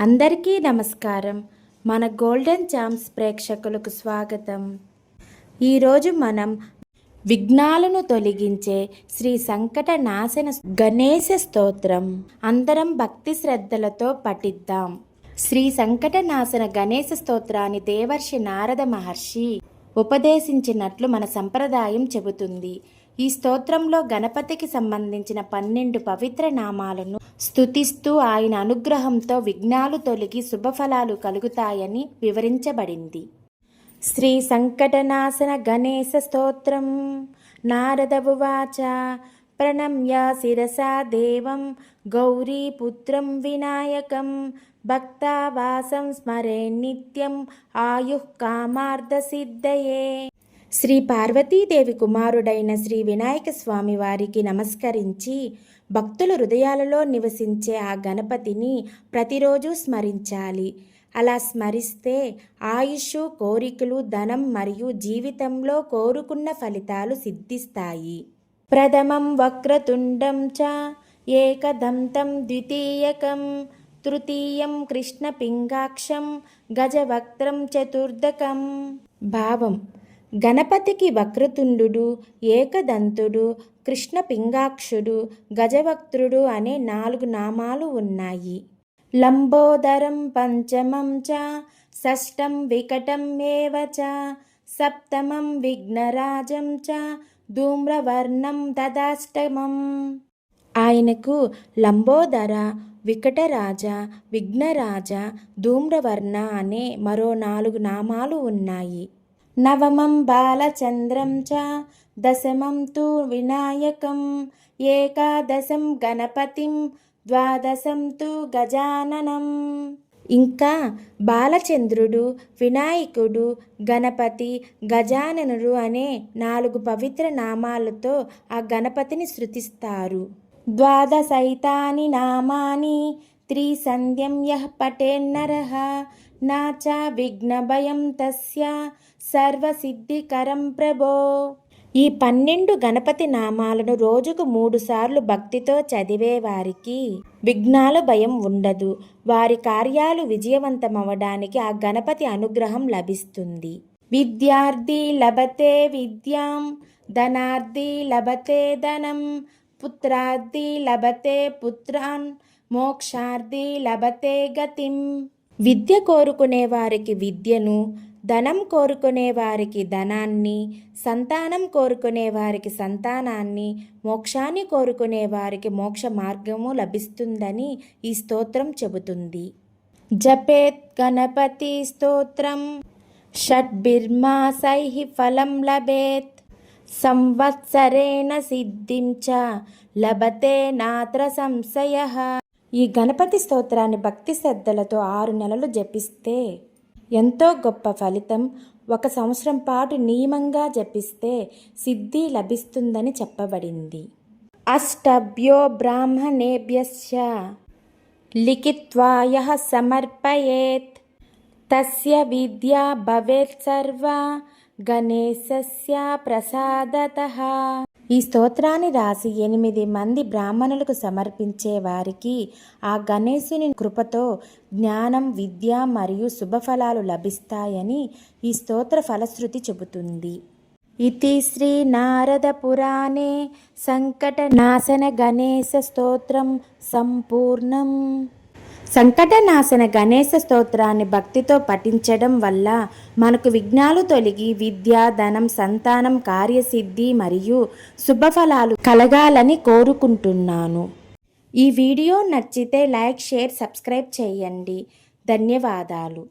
అందరికీ నమస్కారం. మన గోల్డెన్ ఛామ్స్ ప్రేక్షకులకు స్వాగతం. ఈరోజు మనం విఘ్నాలను తొలగించే శ్రీ సంకట నాశన గణేశ స్తోత్రం అందరం భక్తి శ్రద్ధలతో పఠిద్దాం. శ్రీ సంకట నాశన గణేశ స్తోత్రాన్ని దేవర్షి నారద మహర్షి ఉపదేశించినట్లు మన సంప్రదాయం చెబుతుంది. ఈ స్తోత్రంలో గణపతికి సంబంధించిన 12 పవిత్ర నామాలను స్తుతిస్తూ ఆయన అనుగ్రహంతో విఘ్నాలు తొలగి శుభఫలాలు కలుగుతాయని వివరించబడింది. శ్రీ సంకటనాశన గణేశ స్తోత్రం. నారద ఉవాచ ప్రణమ్య శిరసా దేవం గౌరీపుత్రం వినాయకం భక్తావాసం స్మరే నిత్యం ఆయుః కామార్థ సిద్ధయే. శ్రీ పార్వతీదేవి కుమారుడైన శ్రీ వినాయక స్వామి వారికి నమస్కరించి భక్తుల హృదయాలలో నివసించే ఆ గణపతిని ప్రతిరోజు స్మరించాలి. అలా స్మరిస్తే ఆయుష్, కోరికలు, ధనం మరియు జీవితంలో కోరుకున్న ఫలితాలు సిద్ధిస్తాయి. ప్రథమం వక్రతుండం చ ఏకదంతం ద్వితీయకం తృతీయం కృష్ణ పింగాక్షం గజవక్త్రం చతుర్దకం. భావం: గణపతికి వక్రతుండు, ఏకదంతుడు, కృష్ణ పింగాక్షుడు, గజవక్త్రుడు అనే 4 నామాలు ఉన్నాయి. లంబోదరం పంచమం చ షష్టం వికటం ఏవ చ సప్తమం విఘ్నరాజం చ ధూమ్రవర్ణం తదాష్టమం. ఆయనకు లంబోదర, వికటరాజ, విఘ్నరాజ, ధూమ్రవర్ణ అనే మరో 4 నామాలు ఉన్నాయి. నవమం బాలచంద్రం చ దశమం తు వినాయకం ఏకాదశం గణపతిం ద్వాదశం తు గజాననం. ఇంకా బాలచంద్రుడు, వినాయకుడు, గణపతి, గజాననుడు అనే 4 పవిత్ర నామాలతో ఆ గణపతిని స్తుతిస్తారు. ద్వాదశైతాని నామాని త్రిసంధ్యం యః పఠేన్నరః నా చ విఘ్నభయం తస్య సర్వసిద్ధికరం ప్రభో. ఈ 12 గణపతి నామాలను రోజుకు 3 సార్లు భక్తితో చదివే వారికి విఘ్నాల భయం ఉండదు. వారి కార్యాలు విజయవంతమవడానికి ఆ గణపతి అనుగ్రహం లభిస్తుంది. విద్యార్థి లభతే విద్యాం, ధనార్థి లభతే ధనం, పుత్రార్థి లభతే పుత్రాన్, మోక్షార్థి లభతే గతిం. విద్య కోరుకునే వారికి విద్యను, ధనం కోరుకునే వారికి ధనాన్ని, సంతానం కోరుకునే వారికి సంతానాన్ని, మోక్షాన్ని కోరుకునే వారికి మోక్ష మార్గము లభిస్తుందని ఈ స్తోత్రం చెబుతుంది. జపేత్ గణపతి స్తోత్రం షడ్భిర్మాసైః ఫలం లభేత్ సంవత్సరేణ సిద్ధిం చ లభతే నాత్ర సంశయః. ఈ గణపతి స్తోత్రాన్ని భక్తి శ్రద్ధలతో 6 నెలలు జపిస్తే ఎంతో గొప్ప ఫలితం. 1 సంవత్సరం పాటు నియమంగా జపిస్తే సిద్ధి లభిస్తుందని చెప్పబడింది. అష్టభ్యో బ్రాహ్మణేభ్యశ్చ లిఖిత్వా యః సమర్పయేత్ తస్య విద్యా భవేత్ సర్వా గణేశస్య ప్రసాదతః. ఈ స్తోత్రాన్ని రాసి 8 మంది బ్రాహ్మణులకు సమర్పించే వారికి ఆ గణేశుని కృపతో జ్ఞానం, విద్య మరియు శుభఫలాలు లభిస్తాయని ఈ స్తోత్ర ఫలశ్రుతి చెబుతుంది. ఇతి శ్రీ నారద పురాణే సంకటనాశన గణేశ స్తోత్రం సంపూర్ణం. సంకటనాశన గణేశ స్తోత్రాన్ని భక్తితో పఠించడం వల్ల మనకు విఘ్నాలు తొలగి విద్య, ధనం, సంతానం, కార్యసిద్ధి మరియు శుభఫలాలు కలగాలని కోరుకుంటున్నాను. ఈ వీడియో నచ్చితే లైక్, షేర్, సబ్స్క్రైబ్ చేయండి. ధన్యవాదాలు.